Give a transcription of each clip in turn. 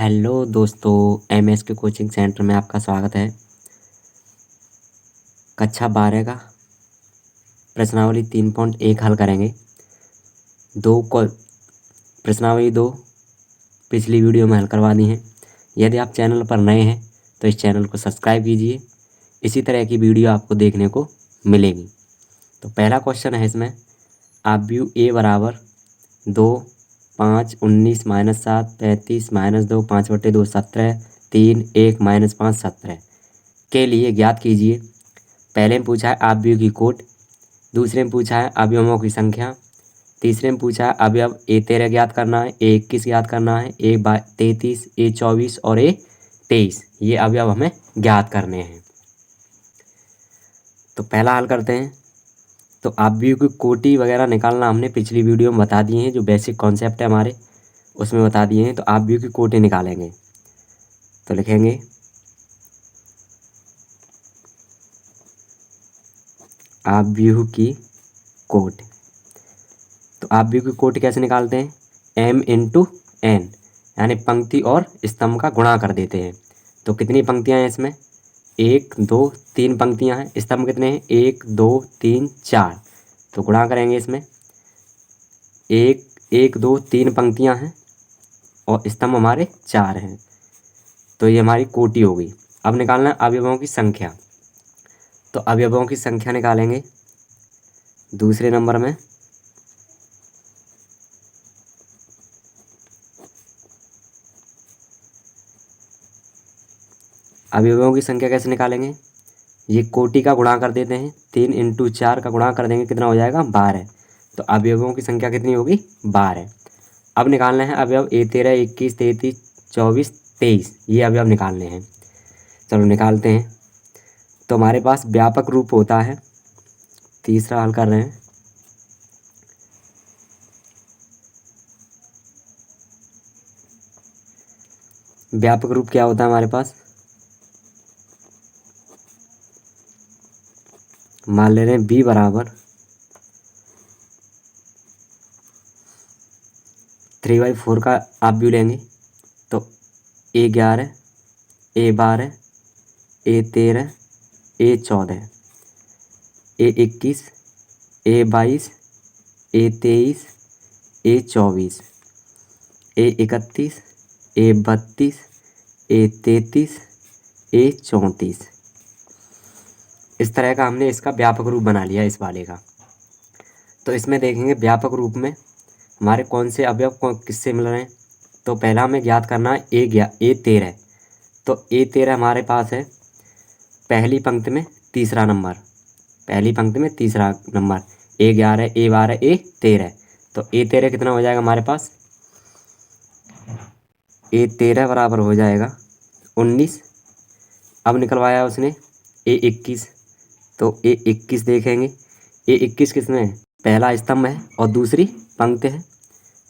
Hello दोस्तों, MS के coaching centre में आपका स्वागत है। कक्षा 12 का प्रश्नावली 3.1 हल करेंगे। प्रश्नावली 2 पिछली वीडियो में हल करवा दी हैं। यदि आप चैनल पर नए हैं तो इस चैनल को सब्सक्राइब कीजिए, इसी तरह की वीडियो आपको देखने को मिलेगी। तो पहला क्वेश्चन है इसमें, आव्यूह ए बराबर 2, 5, 19, -7, 35, -2, 5/2, 17, 3, 1, -5, 17 के लिए ज्ञात कीजिए। पहले में पूछा है आव्यूह की कोटि, दूसरे में पूछा है अवयवों की संख्या, तीसरे में पूछा है अवयव A13 ज्ञात करना है, A21 ज्ञात करना है, A33, A24 और A23। ये अवयव हमें ज्ञात करने हैं। तो पहला हल करते हैं। तो आव्यूह की कोटि वगैरह निकालना हमने पिछली वीडियो में बता दिए हैं, जो बेसिक कॉन्सेप्ट है हमारे उसमें बता दिए हैं। तो आव्यूह की कोटि निकालेंगे तो लिखेंगे आव्यूह की कोटि। तो आव्यूह की कोटि कैसे निकालते हैं, m × n, यानी पंक्ति और स्तंभ का गुणा कर देते हैं। तो कितनी पंक्तियां हैं इसमें, 1, 2, 3 पंक्तियां हैं। स्तंभ कितने हैं, 1, 2, 3, 4। तो गुणा करेंगे इसमें, 1, 1, 2, 3 पंक्तियां हैं और स्तंभ हमारे 4 हैं। तो ये हमारी कोटि हो गई। अब निकालना है अवयवों की संख्या। तो अवयवों की संख्या निकालेंगे दूसरे नंबर में। अवयवों की संख्या कैसे निकालेंगे, ये कोटि का गुणा कर देते हैं, 3 × 4 का गुणा कर देंगे, कितना हो जाएगा 12। तो अवयवों की संख्या कितनी होगी, 12। अब निकालना है अवयव A13, 21, 33, 24, 23। ये अवयव निकालने हैं। चलो निकालते हैं। तो हमारे पास व्यापक रूप होता है, तीसरा हल कर रहे हैं। व्यापक रूप क्या होता है हमारे पास, मान ले रहे हैं B बराबर 3/4 का आव्यूह लेंगे। तो A11, A12, A13, A14, A21, A22, A23, A24, A31, A32, A33, A34। इस तरह का हमने इसका व्यापक रूप बना लिया इस वाले का। तो इसमें देखेंगे व्यापक रूप में हमारे कौन से अवयव किससे मिल रहे हैं। तो पहला हमें ज्ञात करना है A13। तो A13 हमारे पास है पहली पंक्ति में तीसरा नंबर, पहली पंक्ति में तीसरा नंबर, A11, A12, A13। तो A13 कितना हो जाएगा हमारे पास, A13 बराबर हो जाएगा 19। अब निकलवाया उसने A21। तो A21 देखेंगे, A21 किसमें है, पहला स्तंभ है और दूसरी पंक्ति है,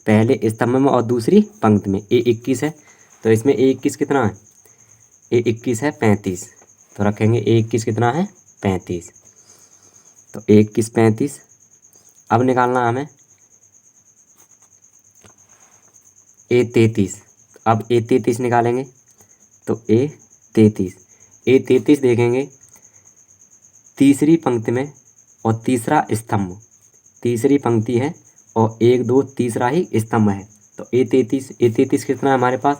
पहले स्तंभ में और दूसरी पंक्ति में A21 है। तो इसमें A21 कितना है, A21 है 35। तो रखेंगे A21 कितना है 35। तो A21 35। अब निकालना हमें A33। अब A33 निकालेंगे। तो A33 देखेंगे तीसरी पंक्ति में और तीसरा स्तंभ, तीसरी पंक्ति है और 1, 2 तीसरा ही स्तंभ है। तो A33 कितना है हमारे पास,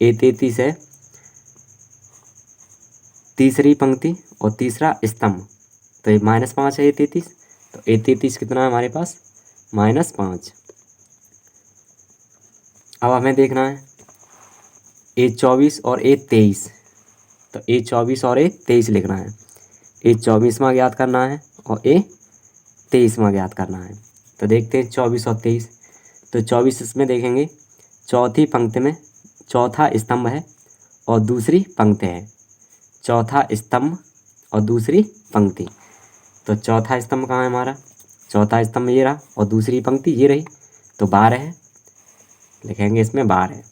A33 है तीसरी पंक्ति और तीसरा स्तंभ। तो ये -5 है A33। तो A33 कितना है हमारे पास, -5। अब हमें देखना है A24 और A23। तो A24 और A23 लिखना है। A24वां ज्ञात करना है और A23वां ज्ञात करना है। तो देखते हैं 24 और 23। तो 24 इसमें देखेंगे चौथी पंक्ति में चौथा स्तंभ है और दूसरी पंक्ति है, चौथा स्तंभ और दूसरी पंक्ति। तो चौथा स्तंभ कहाँ है हमारा, चौथा स्तंभ ये रहा और दूसरी पंक्ति ये रही। तो 12 है, लिखेंगे इसमें 12।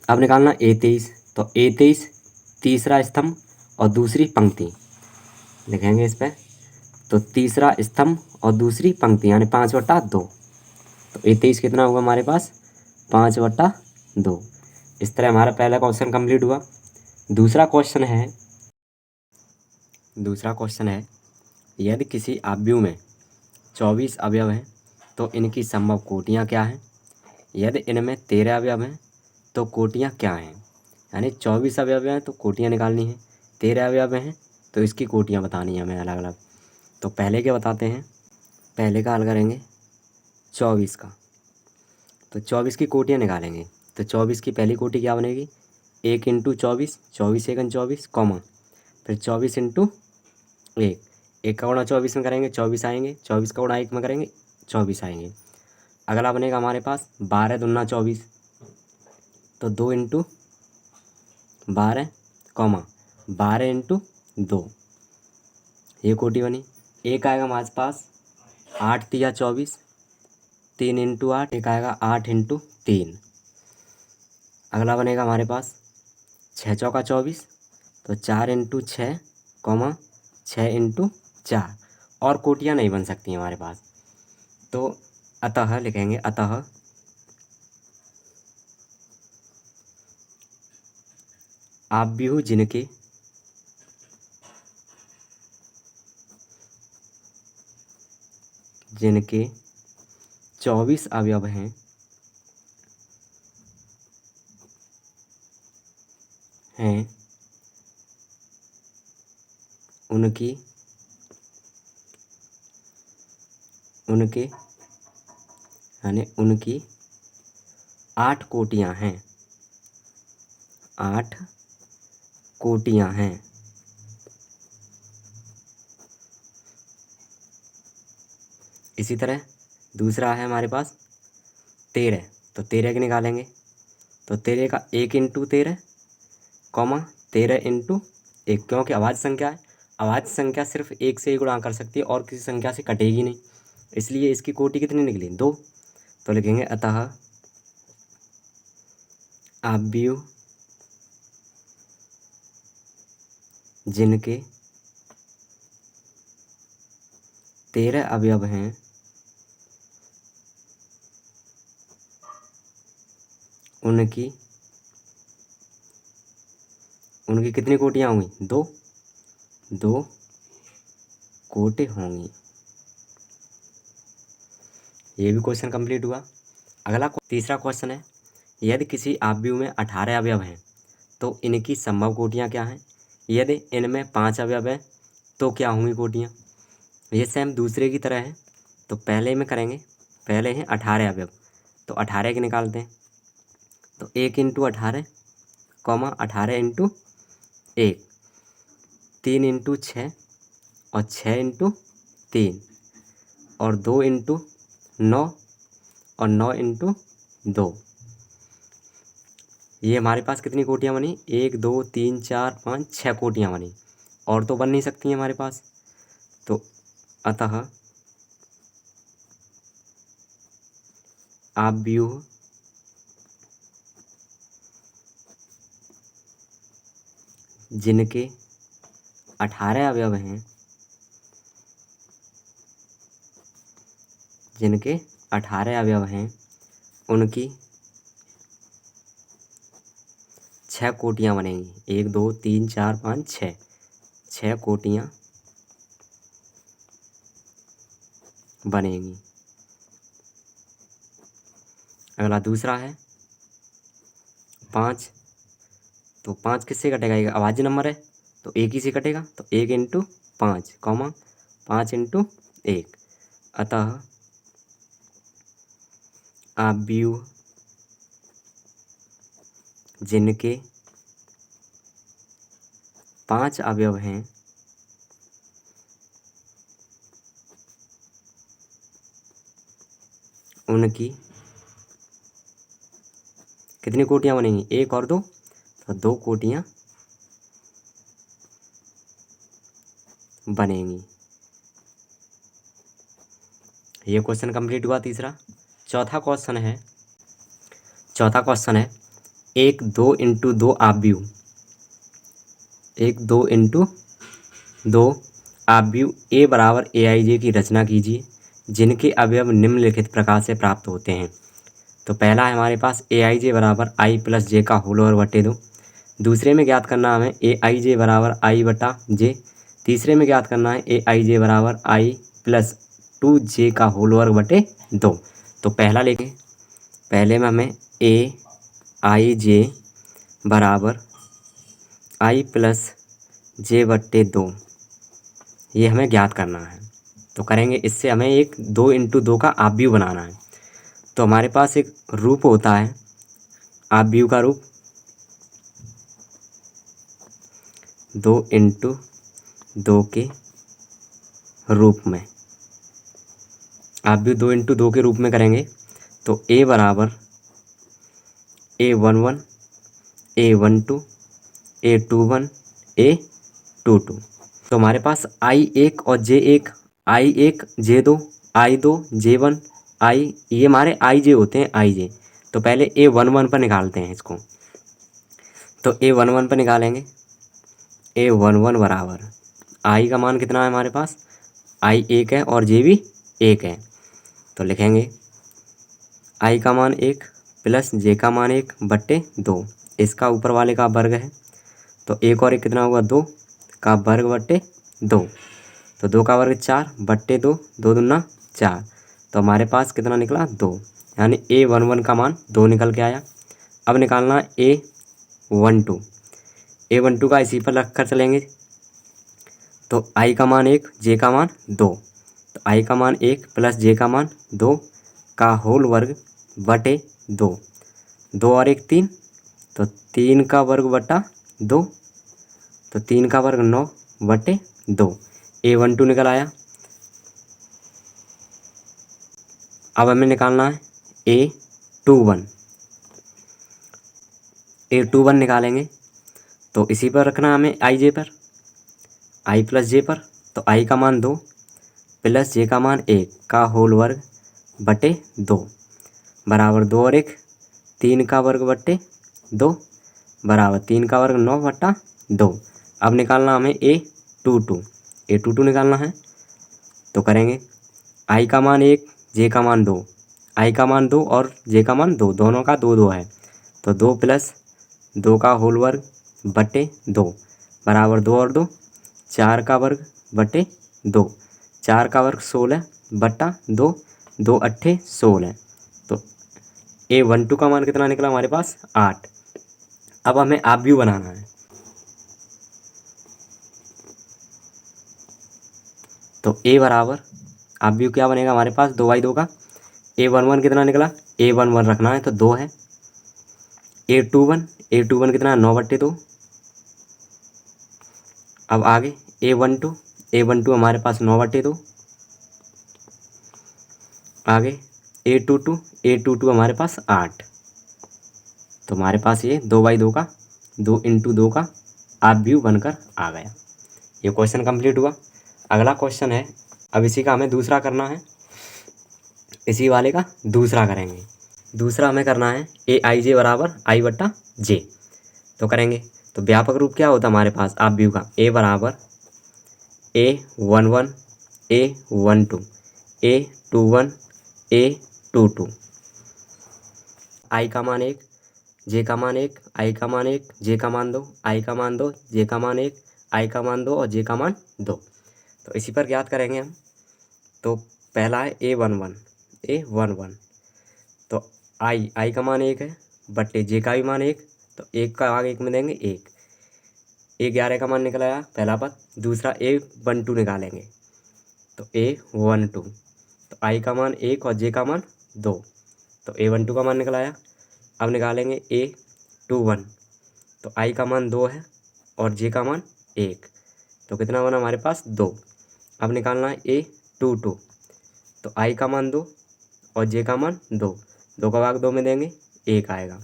अब निकालना A23। तो A23 तीसरा स्तंभ और दूसरी पंक्ति, लिखेंगे इस पर। तो तीसरा स्तंभ और दूसरी पंक्ति यानी 5/2। तो A23 कितना होगा हमारे पास, 5/2। 2। इस तरह हमारा पहला क्वेश्चन कंप्लीट हुआ। दूसरा क्वेश्चन है यदि किसी आव्यूह में 24 अवयव हैं तो इनकी संभव कोटियाँ क्या हैं। यदि इनमें 13 अवयव हैं तो कोटियाँ क्या हैं। यानी 24 अवयव हैं तो कोटियाँ निकालनी है, 13 अवयव हैं तो इसकी कोटियाँ बतानी है हमें अलग अलग। तो पहले के बताते हैं। पहले का हल करेंगे 24 का, तो 24 की कोटियाँ निकालेंगे। तो 24 की पहली कोटि क्या बनेगी, 1 इंटू 24, 24 एकन 24 कॉमा, फिर 24 इंटू 1, 1 का गुणा 24 में करेंगे 24 आएंगे, 24 का गुणा 1 में करेंगे 24 आएंगे। अगला बनेगा हमारे पास 12 दूना 24, तो 2 इंटू 12 कॉमा 12 इंटू 2, ये कोटि बनी। एक आएगा हमारे पास 8 तिया 24, 3 इंटू 8, एक आएगा 8 इंटू 3। अगला बनेगा हमारे पास 6 चौका 24, तो 4 इंटू 6 कॉमा 6 इंटू 4, और कोटियाँ नहीं बन सकती हमारे पास। तो अतः लिखेंगे, अतः आव्यूह जिनके जिनके 24 अवयव हैं उनके 8 कोटियाँ हैं, 8 कोटियाँ हैं। इसी तरह दूसरा है हमारे पास 13, तो 13 की निकालेंगे। तो 13 का 1 इंटू 13 कॉमा 13 इंटू 1, क्योंकि अभाज्य संख्या है, अभाज्य संख्या सिर्फ 1 से ही गुणा कर सकती है और किसी संख्या से कटेगी नहीं, इसलिए इसकी कोटि कितनी निकली, 2। तो लिखेंगे अतः आव्यूह जिनके 13 अवयव हैं उनकी कितनी कोटियाँ होंगी, 2 कोटि होंगी। ये भी क्वेश्चन कंप्लीट हुआ। अगला तीसरा क्वेश्चन है यदि किसी आव्यूह में 18 अवयव हैं तो इनकी संभव कोटियाँ क्या हैं। यदि इनमें 5 अवयव हैं तो क्या होंगी कोटियाँ। ये सेम दूसरे की तरह है। तो पहले में करेंगे, पहले हैं 18 अवयव, तो 18 के निकालते हैं। तो 1 इंटू 18 कॉमा 18 इंटू 1, 3 इंटू 6 और 6 इंटू 3, और 2 इंटू 9 और 9 इंटू 2। ये हमारे पास कितनी कोटियाँ बनी, 1 2 3 4 5 6 कोटियाँ बनी, और तो बन नहीं सकती हैं हमारे पास। तो अतः आव्यूह जिनके 18 अवयव हैं उनकी 6 कोटियाँ बनेंगी, 1 2 3 4 5 6 कोटियाँ बनेंगी। अगला दूसरा है 5, तो 5 किससे कटेगा, एक अभाज्य नंबर है तो एक ही से कटेगा, तो 1 इंटू 5 कॉमा 5 इंटू 1। अतः आव्यूह जिनके 5 अवयव हैं उनकी कितनी कोटियाँ बनेंगी, 1 और 2, तो 2 कोटियाँ बनेंगी। ये क्वेश्चन कंप्लीट हुआ तीसरा। चौथा क्वेश्चन है 1 2 इंटू 2 आव्यूह, 1 2 इंटू 2 आव्यूह ए बराबर AIJ की रचना कीजिए जिनके अवयव निम्नलिखित प्रकार से प्राप्त होते हैं। तो पहला है हमारे पास ए आई जे बराबर आई प्लस जे का होल ओवर बटे 2। दूसरे में ज्ञात करना हमें ए आई जे बराबर आई बटा जे। तीसरे में ज्ञात करना है ए आई जे बराबर आई प्लस 2 जे का होल ओवर बटे 2। तो पहला लेंगे, पहले में हमें ए आई जे बराबर आई प्लस जे बट्टे 2 ये हमें ज्ञात करना है। तो करेंगे, इससे हमें एक 2 इंटू 2 का आव्यूह बनाना है। तो हमारे पास एक रूप होता है आव्यूह का रूप 2 इंटू 2 के रूप में। आव्यूह 2 इंटू 2 के रूप में करेंगे तो ए बराबर A11 A12 A21 A22। तो हमारे पास I1 और J1, I1 J2 I2 J1 I, ये हमारे IJ होते हैं IJ। तो पहले A11 पर निकालते हैं इसको। तो A11 पर निकालेंगे, A11 बराबर I का मान कितना है हमारे पास, I 1 है और J भी 1 है। तो लिखेंगे I का मान 1 प्लस J का मान 1 बट्टे 2। इसका ऊपर वाले का वर्ग है तो 1 और 1 कितना हुआ, 2 का वर्ग बट्टे 2। तो 2 का वर्ग 4 बट्टे 2, 2 दूना 4। तो हमारे पास कितना निकला, 2। यानी A11 का मान 2 निकल के आया। अब निकालना A12। A12 का इसी पर रख कर चलेंगे तो I का मान 1 J का मान 2। तो I का मान 1 प्लस J का मान 2 का होल वर्ग बटे 2। 2 और 1 3, तो 3 का वर्ग बटा 2। तो 3 का वर्ग 9 बटे 2। A12 निकल आया। अब हमें निकालना है A21। A21 निकालेंगे तो इसी पर रखना है हमें आई जे पर, आई प्लस जे पर। तो आई का मान 2 प्लस जे का मान 1 का होल वर्ग बटे 2 बराबर 2 और 1 3 का वर्ग बट्टे 2 बराबर 3 का वर्ग 9 बट्टा 2। अब निकालना हमें A22 निकालना है। तो करेंगे आई का मान 1 जे का मान 2, आई का मान 2 और जे का मान 2, दोनों का 2 2 है। तो 2 प्लस 2 का होल वर्ग बटे 2 बराबर 2 और 2 4 का वर्ग बटे 2। 4 का वर्ग 16 बट्टा 2, 2 अट्ठे 16। तो A12 का मान कितना निकला हमारे पास, 8। अब हमें आव्यूह बनाना है। तो A बराबर आव्यूह क्या बनेगा हमारे पास, 2/2 का। A11 कितना निकला, A11 रखना है तो 2 है। A21 कितना है, 9 बट्टे 2। अब आगे A12 हमारे पास 9 बट्टे 2। आगे A22 हमारे पास 8। तो हमारे पास ये 2/2 का 2 इंटू 2 का आव्यूह बनकर आ गया। ये क्वेश्चन कंप्लीट हुआ। अगला क्वेश्चन है, अब इसी का हमें दूसरा करना है। इसी वाले का दूसरा करेंगे। दूसरा हमें करना है ए आई जे बराबर आई बट्टा जे। तो करेंगे तो व्यापक रूप क्या होता है हमारे पास आव्यूह का, ए बराबर A11 A12 A21 A22। आई का मान 1 जे का मान 1 आई का मान 1 जे का मान 2 आई का मान 2 जे का मान 1 आई का मान 2 और जे का मान 2। तो इसी पर ज्ञात करेंगे हम। तो पहला है A11। तो आई का मान 1 है बट्टे जे का भी मान 1। तो 1 का आगे 1 में देंगे 1। A11 का मान निकल आया पहला पद। दूसरा A12 निकालेंगे तो A12। तो आई का मान 1 और जे का मान 2। तो A12 का मान निकल आया। अब निकालेंगे A21। तो आई का मान 2 है और जे का मान 1। तो कितना बना हमारे पास, 2। अब निकालना है A22। तो आई का मान 2 और जे का मान 2। 2 का भाग 2 में देंगे 1 आएगा।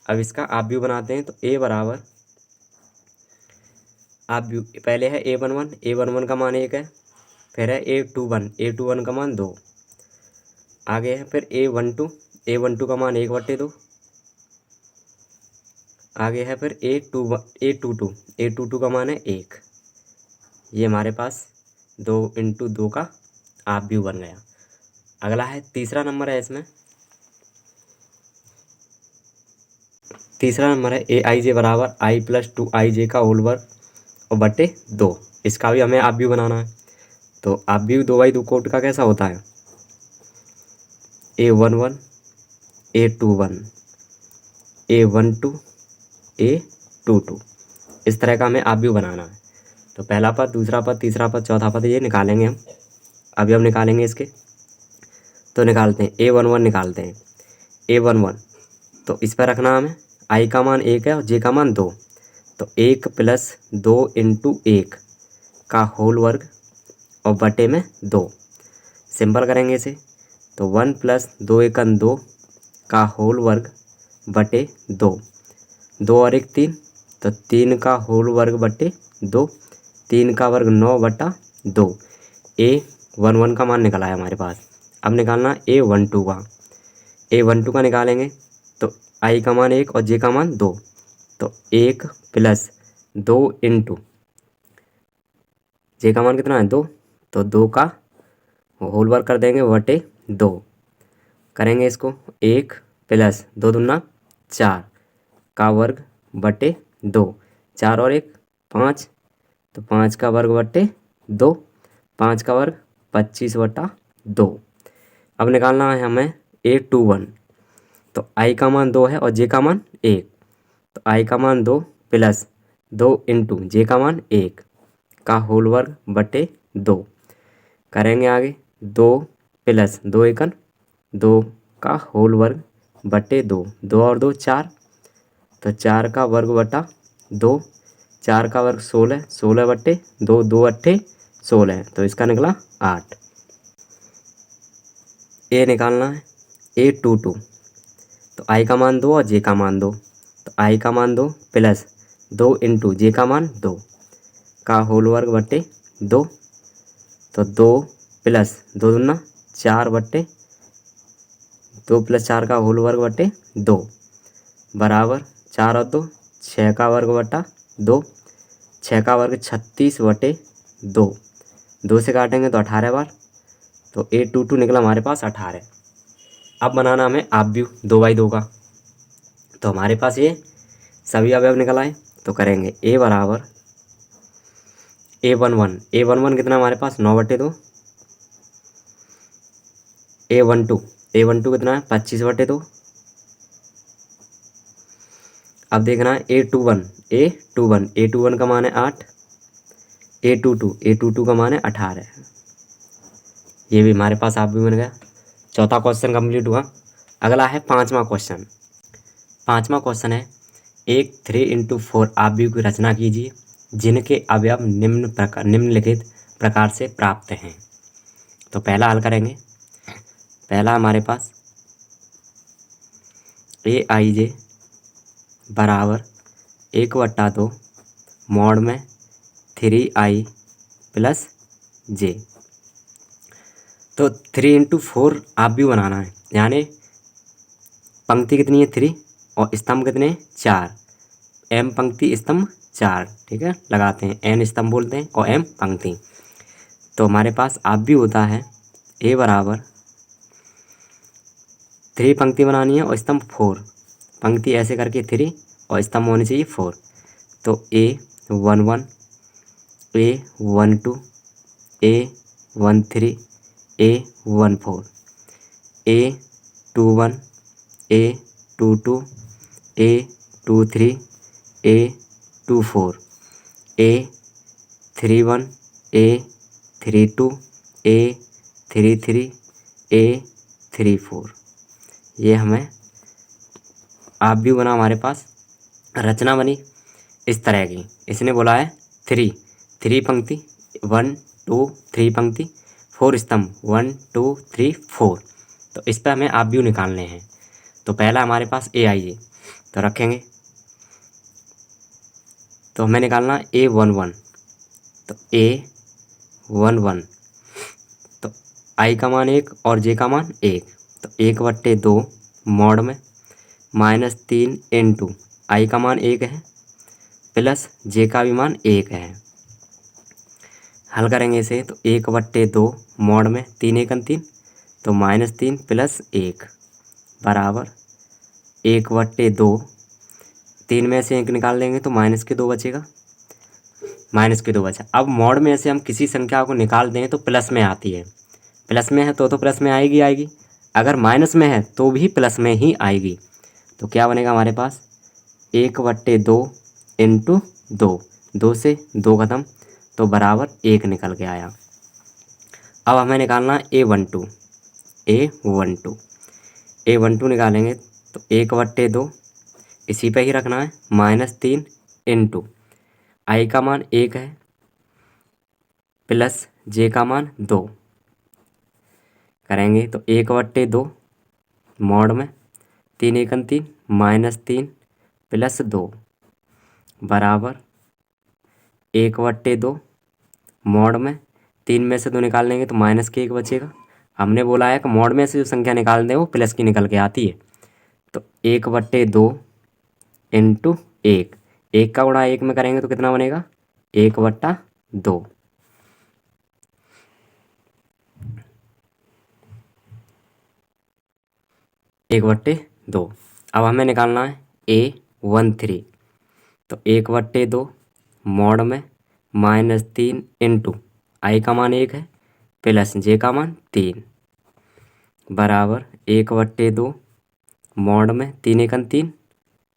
अब इसका आव्यूह बनाते हैं। तो A बराबर आव्यूह पहले है A11 का मान 1 है। फिर है A21 का मान 2। आगे है फिर A12 का मान 1 बट्टे 2। आगे है फिर A22 का मान है 1। ये हमारे पास 2 इंटू 2 का आव्यूह बन गया। अगला है तीसरा नंबर है इसमें तीसरा नंबर है ए आई जे बराबर आई प्लस 2 आई जे का होल वर्ग और बटे 2। इसका भी हमें ऑब्व्यू बनाना है। तो ऑब्व्यू 2/2 कोट का कैसा होता है, A11 A21 A12 A22, इस तरह का हमें ऑब्व्यू बनाना है। तो पहला पद, दूसरा पद, तीसरा पद, चौथा पद ये निकालेंगे हम। अभी हम निकालेंगे इसके, तो निकालते हैं A11 निकालते हैं। A11 तो इस पर रखना हमें, आई का मान 1 है और जे का मान 2, तो 1 प्लस 2 इंटू 1 का होल वर्ग और बटे में 2। सिंपल करेंगे इसे, तो 1 प्लस 2 एकन 2 का होल वर्ग बटे 2, 2 और 1 3, तो 3 का होल वर्ग बटे 2, 3 का वर्ग 9/2। A11 का मान निकला है हमारे पास। अब निकालना A12 का। A12 का निकालेंगे तो आई का मान 1 और जे का मान 2, तो 1 प्लस 2 इंटू जे का मान कितना है 2, तो 2 का होल वर्ग कर देंगे बटे 2। करेंगे इसको, 1 प्लस 2 दूना 4 का वर्ग बटे 2, 4 और 1 5, तो 5 का वर्ग बटे 2, 5 का वर्ग 25/2। अब निकालना है हमें A21, तो आई का मान 2 है और जे का मान 1, तो आई का मान 2 प्लस 2 इंटू जे का मान 1 का होल वर्ग बटे 2। करेंगे आगे, 2 प्लस 2 एकन 2 का होल वर्ग बटे 2, 2 और 2 4, तो 4 का वर्ग बटा 2, 4 का वर्ग 16, 16/2, 2 अट्ठे 16, तो इसका निकला 8। ए निकालना है A22, तो आई का मान 2 और जे का मान 2, तो आई का मान 2 प्लस 2 इंटू जे का मान 2 का होल वर्ग बटे 2, तो 2 प्लस 2 दूना 4/2 प्लस 4 का होल वर्ग बटे 2 बराबर 4 और 2 6 का वर्ग बटा 2, 6 का वर्ग 36/2, 2 से काटेंगे तो 18 बार, तो A22 निकला हमारे पास 18। अब बनाना हमें ऑब्व्यू 2/2 का। तो हमारे पास ये सभी अवयव निकल आए, तो करेंगे A बराबर A11 कितना हमारे पास 9/2, A12 कितना है 25/2। अब देखना है A21 का मान है 8, A22 का मान है 18। ये भी हमारे पास आप भी बन गया। चौथा क्वेश्चन कंप्लीट हुआ। अगला है पांचवा क्वेश्चन। पांचवा क्वेश्चन है एक 3x4 ऑब्व्यू की रचना कीजिए जिनके अवयव निम्नलिखित प्रकार से प्राप्त हैं। तो पहला हल करेंगे। पहला हमारे पास AIJ बराबर 1/2 मॉड में 3i प्लस जे। तो 3x4 ऑब्व्यू बनाना है, यानी पंक्ति कितनी है 3 और स्तंभ कितने 4, m पंक्ति स्तंभ 4, ठीक है, लगाते हैं n स्तंभ बोलते हैं और m पंक्ति। तो हमारे पास ऑब्व्यू होता है A बराबर 3 पंक्ति बनानी है और स्तंभ 4, पंक्ति ऐसे करके 3 और स्तंभ होने चाहिए 4। तो A11 A12 A13 A14 A21 A22 A23 A24 A31 A32 A33 A34। ये हमें ऑब्व्यू बना, हमारे पास रचना बनी इस तरह की। इसने बोला है 3 पंक्ति 1 2 3 पंक्ति 4 स्तंभ 1 2 3 4। तो इस पर हमें ऑब्व्यू निकालने हैं। तो पहला हमारे पास AIJ, तो रखेंगे, तो हमें निकालना A11, तो A11 तो आई का मान 1 और जे का मान 1, तो 1/2 मॉड में -3 इंटू आई का मान 1 है प्लस जे का भी मान 1 है। हल करेंगे इसे, तो 1/2 मॉड में 3 एकन 3, तो -3 प्लस 1 बराबर 1/2 3 में से 1 निकाल देंगे तो माइनस के 2 बचेगा, माइनस के 2 बचा। अब मॉड में से हम किसी संख्या को निकाल दें तो प्लस में आती है, प्लस में है तो प्लस में आएगी, अगर माइनस में है तो भी प्लस में ही आएगी। तो क्या बनेगा हमारे पास 1/2 इंटू 2, 2 से 2 खत्म तो बराबर 1 निकल के आया। अब हमें निकालना है A12 निकालेंगे तो 1/2 इसी पे ही रखना है, -3 इंटू आई का मान 1 है प्लस जे का मान 2 करेंगे तो 1/2 मॉड में 3 1 3 -3 प्लस 2 बराबर 1/2 मॉड में 3 में से 2 निकाल लेंगे तो माइनस के 1 बचेगा। हमने बोला है कि मॉड में से जो संख्या निकाल दें वो प्लस की निकल के आती है। तो 1/2 इंटू 1, 1 का गुणा 1 में करेंगे तो कितना बनेगा 1/2। 1/2। अब हमें निकालना है A13 तो 1/2 मॉड में -3 इंटू आई का मान 1 है प्लस जे का मान 3 बराबर 1/2 मॉड में 3 1 3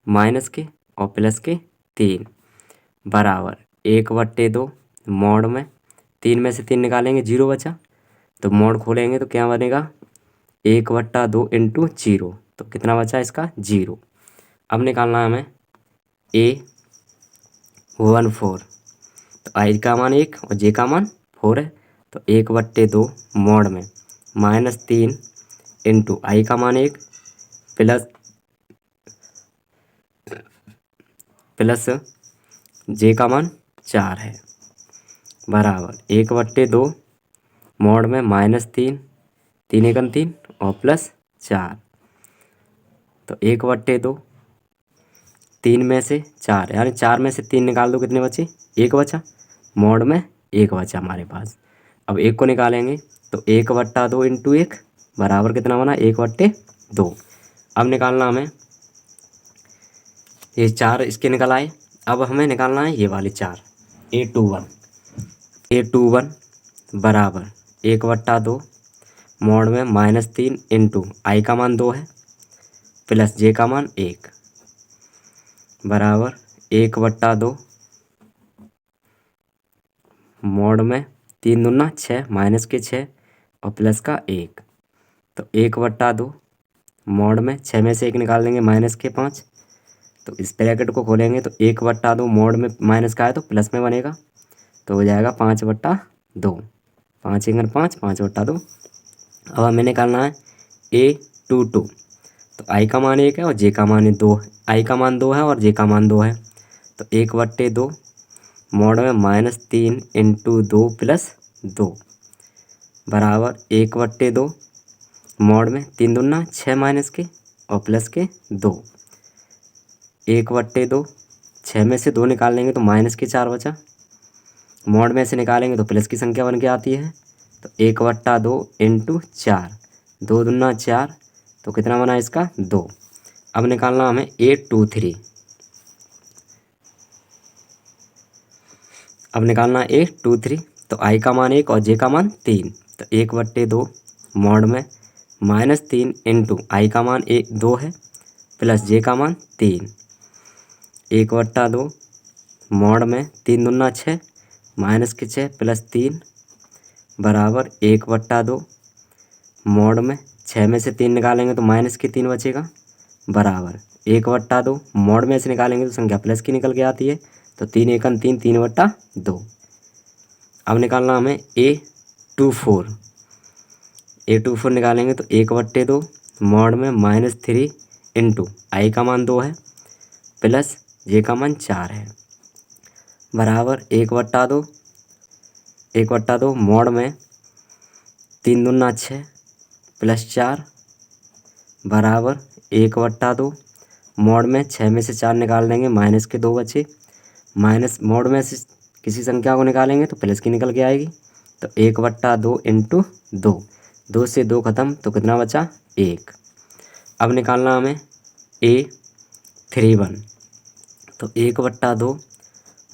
माइनस के और प्लस के 3 बराबर 1/2 मॉड में 3 में से 3 निकालेंगे 0 बचा तो मॉड खोलेंगे तो क्या बनेगा 1/2 इंटू 0 तो कितना बचा इसका 0। अब निकालना है हमें A14 तो आई का मान 1 और जे का मान 4 है तो 1/2 मॉड में -3 इंटू आई का मान 1 प्लस जे का मान 4 है बराबर 1/2 मॉड में -3 3 1 3 और प्लस 4 तो 1/2 3 में से 4 यानी 4 में से 3 निकाल दो कितने बचे 1 बचा, मॉड में 1 बचा हमारे पास। अब 1 को निकालेंगे तो 1/2 इंटू 1 बराबर कितना बना 1/2। अब निकालना हमें ये 4 इसके निकल आए। अब हमें निकालना है ये वाले 4 A21 बराबर 1/2 मॉड में -3 इंटू आई का मान 2 है प्लस जे का मान 1 बराबर 1/2 मॉड में 3 दूना 6 माइनस के 6 और प्लस का 1 तो 1/2 मॉड में 6 में से 1 निकाल देंगे माइनस के 5 तो इस ब्रैकेट को खोलेंगे तो 1/2 मॉड में माइनस का है तो प्लस में बनेगा तो हो जाएगा 5/2 5 1 5 5/2। अब हमें निकालना है A22 तो आई का मान 1 है और जे का मान 2 है, आई का मान 2 है और जे का मान 2 है तो 1/2 मॉड में -3 इंटू 2 प्लस 2 बराबर 1/2 मॉड में 3 दूना 6 माइनस के और प्लस के 2 1/2 6 में से 2 निकाल लेंगे तो माइनस के 4 बचा, मॉड में से निकालेंगे तो प्लस की संख्या बन के आती है तो 1/2 इंटू 4 2 दूना 4 तो कितना बना इसका 2। अब निकालना हमें A23 तो आई का मान 1 और जे का मान 3 तो 1/2 मॉड में -3 इंटू आई का मान 2 है प्लस जे का मान 3 1/2 मॉड में 3 दूना 6 माइनस के 6 प्लस 3 बराबर 1/2 मॉड में 6 में से 3 निकालेंगे तो माइनस के 3 बचेगा बराबर 1/2 मॉड में से निकालेंगे तो संख्या प्लस की निकल के आती है तो 3 1 3 3/2। अब निकालना हमें A24 निकालेंगे तो 1/2 मॉड में -3 इंटू आई का मान 2 है प्लस जे का मान 4 है बराबर 1/2 मॉड में 3 दूना 6 प्लस 4 बराबर 1/2 मॉड में 6 में से 4 निकाल देंगे माइनस के 2 बचे, माइनस मॉड में से किसी संख्या को निकालेंगे तो प्लस की निकल के आएगी तो 1/2 इंटू 2 2 से 2 खत्म तो कितना बचा 1। अब निकालना हमें A31 तो 1/2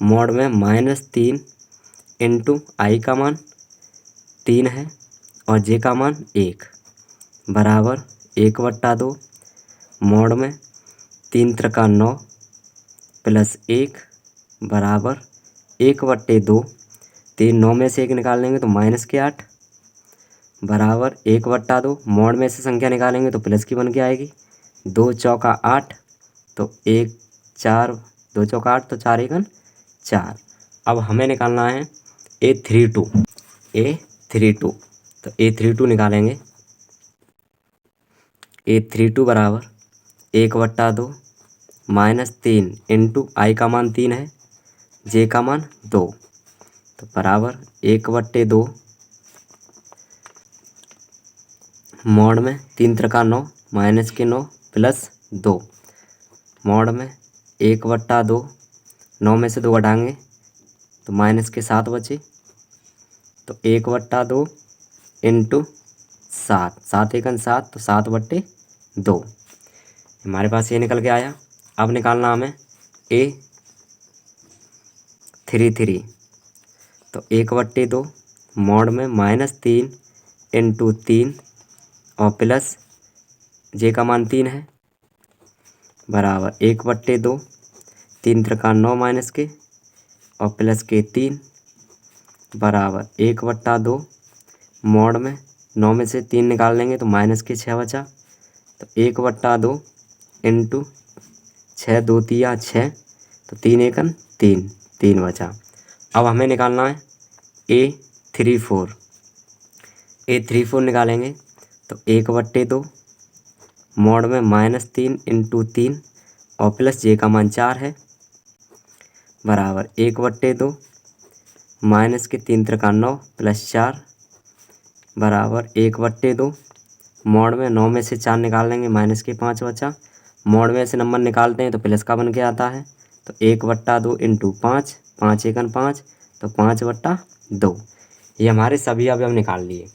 मॉड में -3 इंटू आई का मान 3 है और जे का मान 1 बराबर 1/2 मॉड में 3 त्रिका 9 प्लस 1 बराबर 1/2। 3 9 में से 1 निकाल लेंगे तो -8 बराबर 1/2। मॉड में से संख्या निकालेंगे तो प्लस की बन के आएगी। 2 चौका 8 तो 1 4 2 चौका 8 तो 4 एकन 4। अब हमें निकालना है A32 तो A32 निकालेंगे। A32 बराबर 1/2 -3 इंटू आई का मान 3 है जे का मान 2 तो बराबर 1/2 मॉड में 3 त्रिका 9 -9 प्लस 2 मॉड में 1/2 9 में से 2 घटाएंगे तो -7 बचे तो 1/2 इंटू 7 7 एकन 7 तो 7/2 हमारे पास ये निकल के आया। अब निकालना हमें A33 तो 1/2 मॉड में -3 इंटू 3 और प्लस जे का मान 3 है बराबर 1/2 3 त्रिका 9 माइनस के और प्लस के 3 बराबर 1/2 मॉड में 9 में से 3 निकाल लेंगे तो -6 बचा तो 1/2 इंटू 6 2 3 6 तो 3 एकन 3 बचा। अब हमें निकालना है A34 निकालेंगे तो 1/2 मॉड में -3 इंटू 3 और प्लस जे का मान 4 है बराबर 1/2 माइनस के 3 त्रिका 9 प्लस 4 बराबर 1/2 मॉड में 9 में से 4 निकाल लेंगे -5 बचा। मॉड में से नंबर निकालते हैं तो प्लस का बन के आता है तो 1/2 इंटू 5 5 एकन 5 तो 5/2 ये हमारे सभी अवयव निकाल लिए।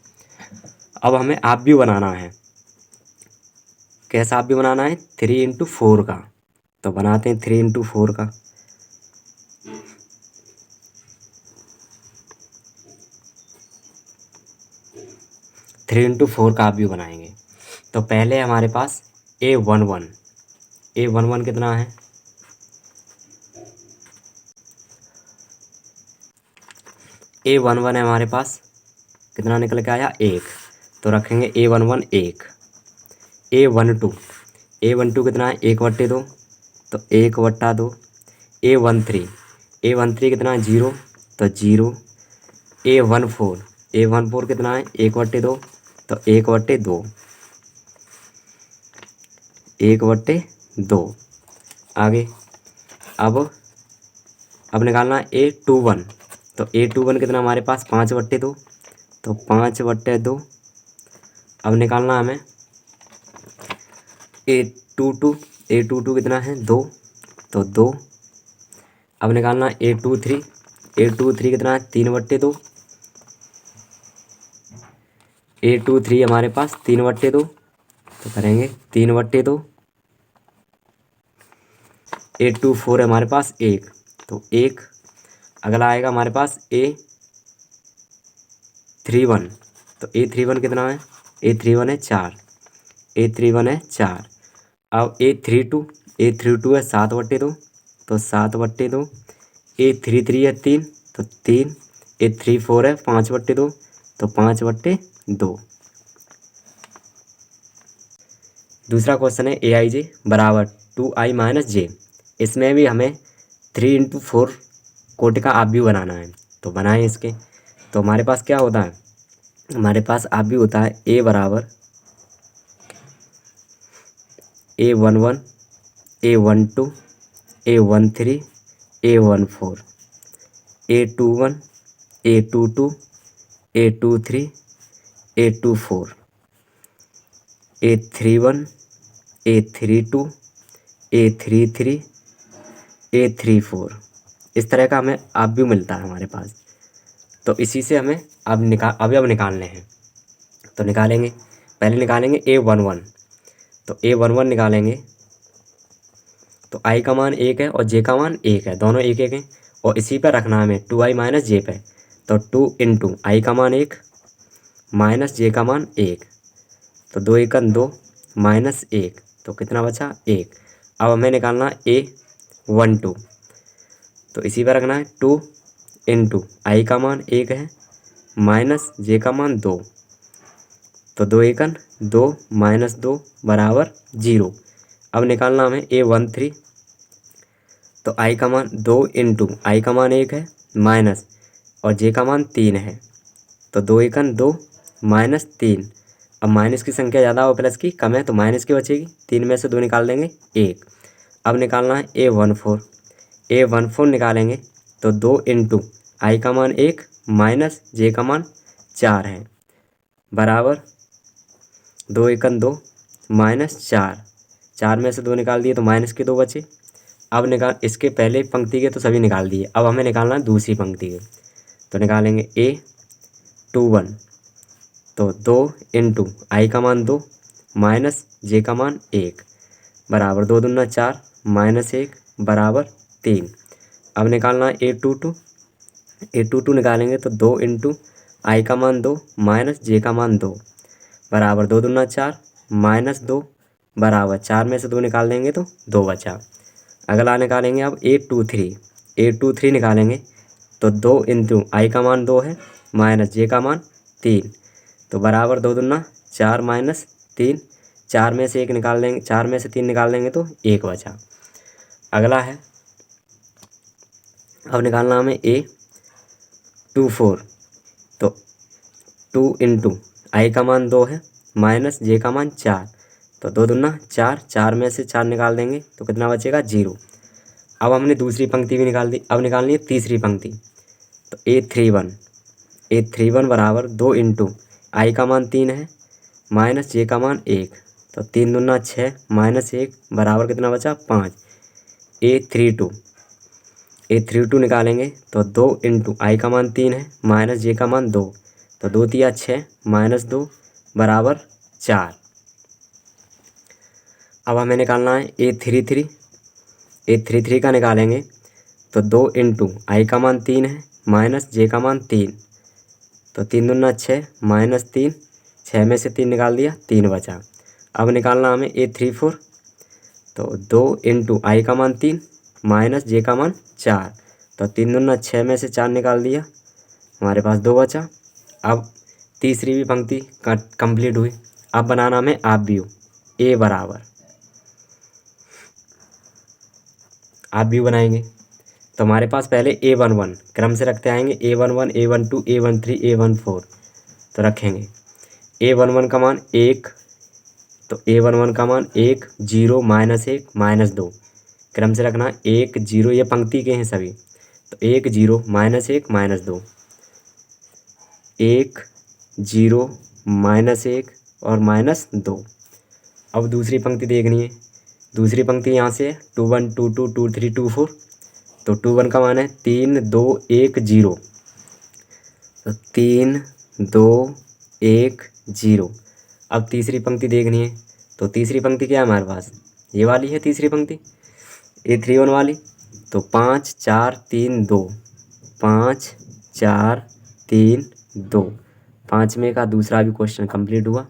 अब हमें आव्यूह बनाना है। कैसा आव्यूह बनाना है 3 × 4 का तो बनाते हैं 3 × 4 का। थ्री इंटू 4 का आव्यूह बनाएंगे तो पहले हमारे पास A11 कितना है A11 है हमारे पास कितना निकल के आया 1 तो रखेंगे A11 1। A12 कितना है 1/2 तो 1/2। A13 कितना है 0 तो 0। A14 कितना है 1/2 तो 1/2 आगे। अब निकालना है A21 तो A21 कितना हमारे पास 5/2 तो 5/2। अब निकालना हमें A22 कितना है 2 तो 2। अब निकालना है A23 कितना है 3/2 A23 हमारे पास 3/2 तो करेंगे 3/2। A24 है हमारे पास 1 तो 1। अगला आएगा हमारे पास A31 तो A31 कितना है A31 है 4 अब A32 है 7/2 तो 7/2। A33 है 3 तो 3। A34 है 5/2 तो 5/2। दूसरा क्वेश्चन है AIJ बराबर 2i - j। इसमें भी हमें 3 × 4 कोटि का आव्यूह बनाना है तो बनाएं इसके। तो हमारे पास क्या होता है हमारे पास आव्यूह होता है A बराबर A11 A12 A13 A14 A21 A22 A23 A24 A31 A32 A33 A34 इस तरह का हमें आव्यूह मिलता है हमारे पास। तो इसी से हमें अवयव निकालने हैं तो निकालेंगे। पहले निकालेंगे A11 तो A11 निकालेंगे तो आई का मान 1 है और जे का मान 1 है, दोनों 1 1 हैं और इसी पर रखना हमें 2i माइनस जे पे। तो 2 इंटू आई का मान 1 माइनस जे का मान 1, तो 2 एकन 2 माइनस 1, तो कितना बचा 1। अब हमें निकालना A12, तो इसी पर रखना है 2 इंटू आई का मान 1 है माइनस जे का मान 2, तो 2 एकन 2 माइनस 2 बराबर 0। अब निकालना हमें A13, तो आई का मान 2 इंटू आई का मान 1 है माइनस और जे का मान 3 है, तो 2 एकन 2 माइनस 3। अब माइनस की संख्या ज़्यादा और प्लस की कम है तो माइनस की बचेगी, 3 में से 2 निकाल देंगे 1। अब निकालना है A14 निकालेंगे तो 2 इंटू आई का मान 1 माइनस जे का मान 4 है बराबर 2 एकन 2 माइनस 4, 4 में से 2 निकाल दिए तो माइनस के 2 बचे। अब निकाल इसके पहले पंक्ति के तो सभी निकाल दिए, अब हमें निकालना है दूसरी पंक्ति के, तो निकालेंगे A21, तो 2 इंटू आई का मान 2 माइनस जे का मान 1 बराबर 2 दूना 4 माइनस 1 बराबर 3। अब निकालना है A22 निकालेंगे तो 2 इंटू आई का मान 2 माइनस जे का मान 2 बराबर 2 दूना 4 माइनस 2 बराबर 4 में से 2 निकाल देंगे तो 2 बचा। अगला निकालेंगे अब A23 निकालेंगे तो 2 इंटू आई का मान 2 है माइनस जे का मान 3, तो बराबर 2 दूना 4 माइनस 3, 4 में से 1 निकाल देंगे, 4 में से 3 निकाल देंगे तो 1 बचा। अगला है अब निकालना हमें A24, तो 2 इंटू आई का मान 2 है माइनस जे का मान 4, तो 2 दूना 4, 4 में से 4 निकाल देंगे तो कितना बचेगा 0। अब हमने दूसरी पंक्ति भी निकाल दी, अब निकालनी है तीसरी पंक्ति, तो A31 बराबर 2 इंटू आई का मान 3 है माइनस जे का मान 1, तो 3 दूना 6 माइनस 1 बराबर कितना बचा 5। A32 निकालेंगे तो 2 इंटू आई का मान 3 है माइनस जे का मान 2, तो 2 तिया 6 माइनस 2 बराबर 4। अब हमें निकालना है A33 का निकालेंगे तो 2 इंटू आई का मान 3 है माइनस जे का मान 3, तो 3 दूना 6 माइनस 3, 6 में से 3 निकाल दिया 3 बचा। अब निकालना हमें A34, तो 2 इंटू आई का मान 3 माइनस जे का मान 4, तो 3 दूना 6 में से 4 निकाल दिया, हमारे पास 2 बचा। अब तीसरी भी पंक्ति कंप्लीट हुई। अब बनाना हमें आप व्यू A बराबर आप व्यू बनाएंगे तो हमारे पास पहले A11 क्रम से रखते आएंगे, A11 A12 A13 A14, तो रखेंगे A11 का मान 1, तो A11 का मान 1 0 माइनस 1 माइनस 2, क्रम से रखना 1 0, ये पंक्ति के हैं सभी, तो 1 0 माइनस 1 माइनस 2, 1 0 माइनस 1 और माइनस 2। अब दूसरी पंक्ति देखनी है, दूसरी पंक्ति यहाँ से 2 1 2 2 2 3 2 4, तो 2 1 का मान है 3 2 1 0, तो 3 2 1 0। अब तीसरी पंक्ति देखनी है, तो तीसरी पंक्ति क्या है हमारे पास, ये वाली है तीसरी पंक्ति A31 वाली, तो 5 4 3 2, 5 4 3 2, 5 में का दूसरा भी क्वेश्चन कंप्लीट हुआ।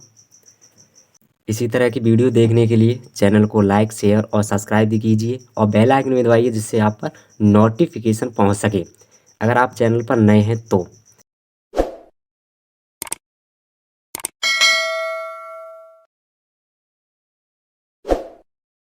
इसी तरह की वीडियो देखने के लिए चैनल को लाइक शेयर और सब्सक्राइब भी कीजिए और बेल आइकन में दबाइए जिससे आप पर नोटिफिकेशन पहुंच सके अगर आप चैनल पर नए हैं तो।